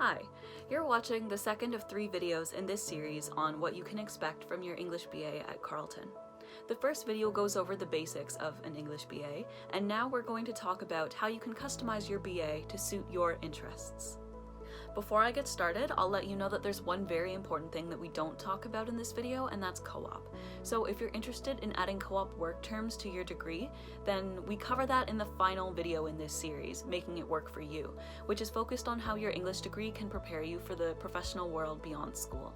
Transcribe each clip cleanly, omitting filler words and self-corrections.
Hi, you're watching the second of 3 videos in this series on what you can expect from your English BA at Carleton. The first video goes over the basics of an English BA, and now we're going to talk about how you can customize your BA to suit your interests. Before I get started, I'll let you know that there's one very important thing that we don't talk about in this video, and that's co-op. So if you're interested in adding co-op work terms to your degree, then we cover that in the final video in this series, Making It Work for You, which is focused on how your English degree can prepare you for the professional world beyond school.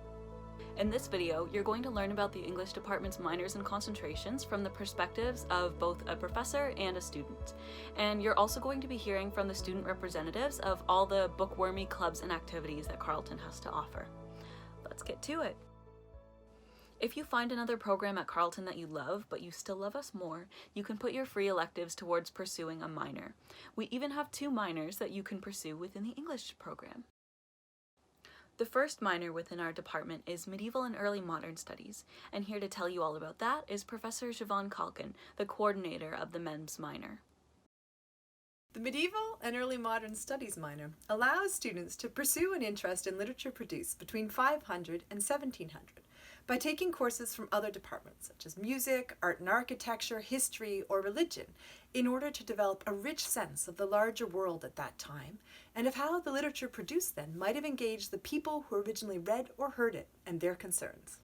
In this video, you're going to learn about the English department's minors and concentrations from the perspectives of both a professor and a student. And you're also going to be hearing from the student representatives of all the bookwormy clubs and activities that Carleton has to offer. Let's get to it. If you find another program at Carleton that you love, but you still love us more, you can put your free electives towards pursuing a minor. We even have 2 minors that you can pursue within the English program. The first minor within our department is Medieval and Early Modern Studies, and here to tell you all about that is Professor Siobhan Carleton, the coordinator of the MEMS minor. The Medieval and Early Modern Studies minor allows students to pursue an interest in literature produced between 500 and 1700 by taking courses from other departments such as music, art and architecture, history, or religion in order to develop a rich sense of the larger world at that time and of how the literature produced then might have engaged the people who originally read or heard it and their concerns.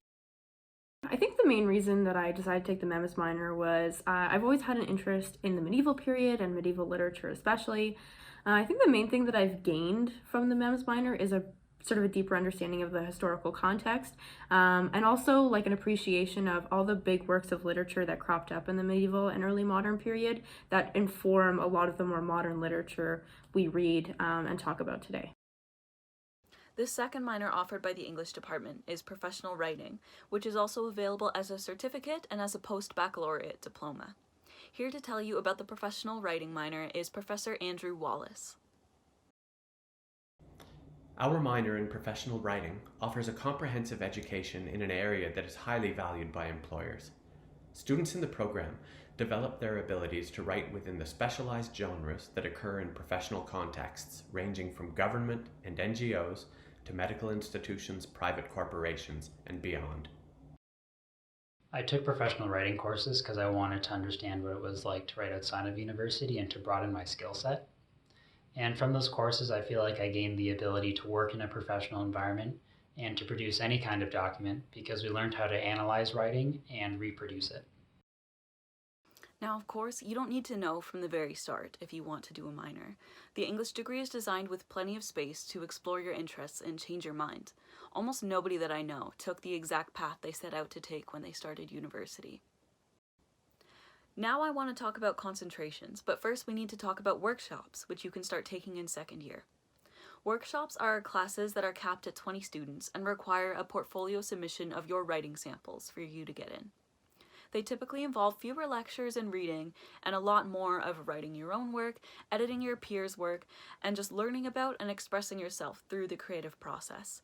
I think the main reason that I decided to take the MEMS minor was I've always had an interest in the medieval period and medieval literature especially. I think the main thing that I've gained from the MEMS minor is a sort of a deeper understanding of the historical context, and also like an appreciation of all the big works of literature that cropped up in the medieval and early modern period that inform a lot of the more modern literature we read and talk about today. This second minor offered by the English department is Professional Writing, which is also available as a certificate and as a post-baccalaureate diploma. Here to tell you about the Professional Writing minor is Professor Andrew Wallace. Our minor in professional writing offers a comprehensive education in an area that is highly valued by employers. Students in the program develop their abilities to write within the specialized genres that occur in professional contexts, ranging from government and NGOs to medical institutions, private corporations, and beyond. I took professional writing courses because I wanted to understand what it was like to write outside of university and to broaden my skill set. And from those courses, I feel like I gained the ability to work in a professional environment and to produce any kind of document because we learned how to analyze writing and reproduce it. Now, of course, you don't need to know from the very start if you want to do a minor. The English degree is designed with plenty of space to explore your interests and change your mind. Almost nobody that I know took the exact path they set out to take when they started university. Now I want to talk about concentrations, but first we need to talk about workshops, which you can start taking in second year. Workshops are classes that are capped at 20 students and require a portfolio submission of your writing samples for you to get in. They typically involve fewer lectures and reading, and a lot more of writing your own work, editing your peers' work, and just learning about and expressing yourself through the creative process.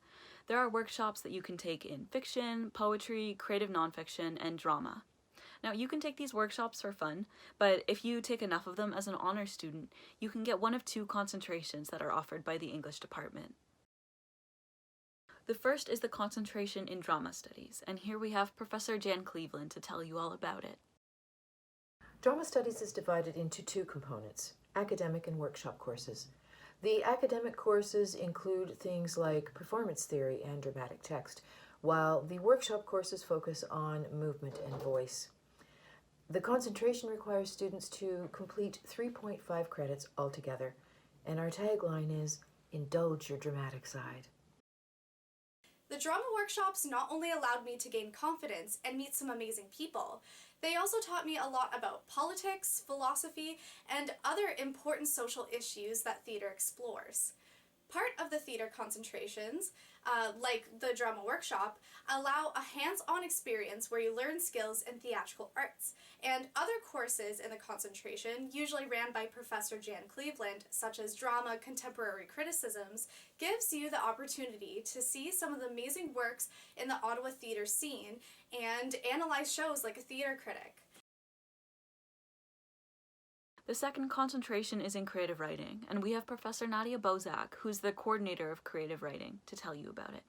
There are workshops that you can take in fiction, poetry, creative nonfiction, and drama. Now, you can take these workshops for fun, but if you take enough of them as an honors student, you can get one of 2 concentrations that are offered by the English department. The first is the concentration in drama studies, and here we have Professor Jan Cleveland to tell you all about it. Drama studies is divided into 2 components, academic and workshop courses. The academic courses include things like performance theory and dramatic text, while the workshop courses focus on movement and voice. The concentration requires students to complete 3.5 credits altogether, and our tagline is, indulge your dramatic side. The drama workshops not only allowed me to gain confidence and meet some amazing people, they also taught me a lot about politics, philosophy, and other important social issues that theater explores. Part of the theater concentrations, like the drama workshop, allow a hands-on experience where you learn skills in theatrical arts, and other courses in the concentration, usually ran by Professor Jan Cleveland, such as drama, contemporary criticisms, gives you the opportunity to see some of the amazing works in the Ottawa theater scene and analyze shows like a theater critic. The second concentration is in creative writing, and we have Professor Nadia Bozak, who's the coordinator of creative writing, to tell you about it.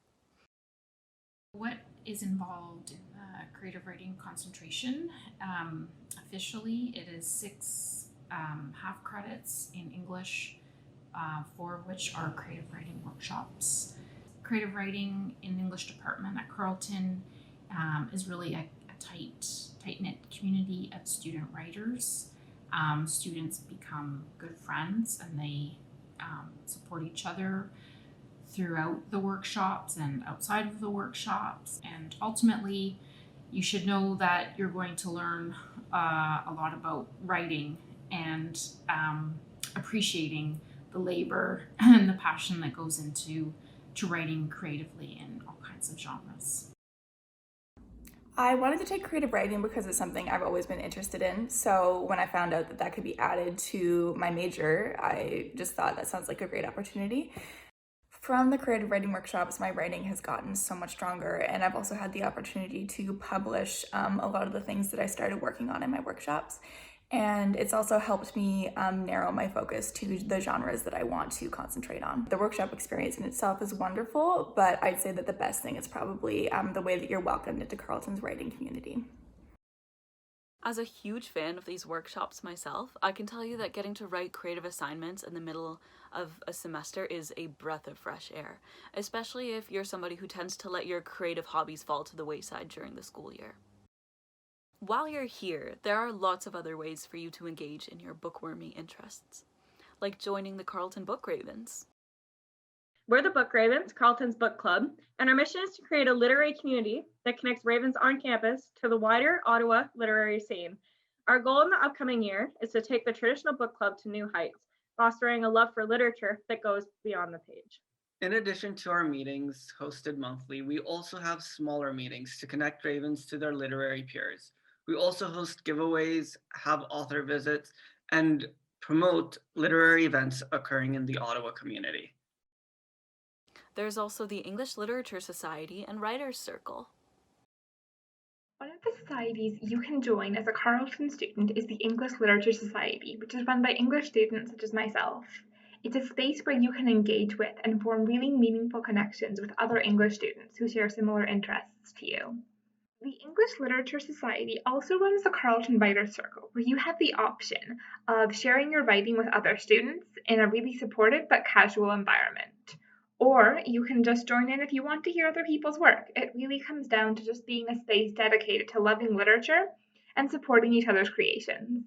What is involved in the creative writing concentration? Officially, it is 6 half credits in English, 4 of which are creative writing workshops. Creative writing in the English department at Carleton is really a tight-knit community of student writers. Students become good friends and they support each other throughout the workshops and outside of the workshops. And ultimately, you should know that you're going to learn a lot about writing and appreciating the labor and the passion that goes into writing creatively in all kinds of genres. I wanted to take creative writing because it's something I've always been interested in. So when I found out that that could be added to my major, I just thought that sounds like a great opportunity. From the creative writing workshops, my writing has gotten so much stronger, and I've also had the opportunity to publish a lot of the things that I started working on in my workshops. And it's also helped me narrow my focus to the genres that I want to concentrate on. The workshop experience in itself is wonderful, but I'd say that the best thing is probably the way that you're welcomed into Carleton's writing community. As a huge fan of these workshops myself, I can tell you that getting to write creative assignments in the middle of a semester is a breath of fresh air, especially if you're somebody who tends to let your creative hobbies fall to the wayside during the school year. While you're here, there are lots of other ways for you to engage in your bookwormy interests, like joining the Carleton Book Ravens. We're the Book Ravens, Carleton's book club, and our mission is to create a literary community that connects Ravens on campus to the wider Ottawa literary scene. Our goal in the upcoming year is to take the traditional book club to new heights, fostering a love for literature that goes beyond the page. In addition to our meetings hosted monthly, we also have smaller meetings to connect Ravens to their literary peers. We also host giveaways, have author visits, and promote literary events occurring in the Ottawa community. There's also the English Literature Society and Writers' Circle. One of the societies you can join as a Carleton student is the English Literature Society, which is run by English students such as myself. It's a space where you can engage with and form really meaningful connections with other English students who share similar interests to you. The English Literature Society also runs the Carleton Writers' Circle, where you have the option of sharing your writing with other students in a really supportive but casual environment. Or you can just join in if you want to hear other people's work. It really comes down to just being a space dedicated to loving literature and supporting each other's creations.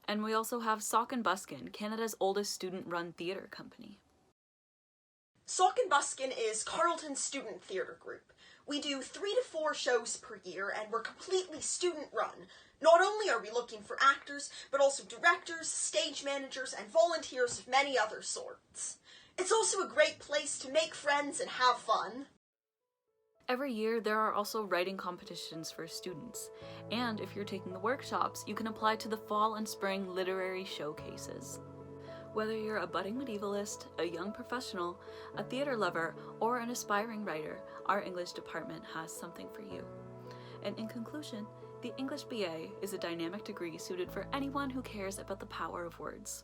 And we also have Sock and Buskin, Canada's oldest student-run theatre company. Sock and Buskin is Carleton's student theatre group. We do 3 to 4 shows per year, and we're completely student-run. Not only are we looking for actors, but also directors, stage managers, and volunteers of many other sorts. It's also a great place to make friends and have fun. Every year, there are also writing competitions for students. And if you're taking the workshops, you can apply to the fall and spring literary showcases. Whether you're a budding medievalist, a young professional, a theater lover, or an aspiring writer, our English department has something for you. And in conclusion, the English BA is a dynamic degree suited for anyone who cares about the power of words.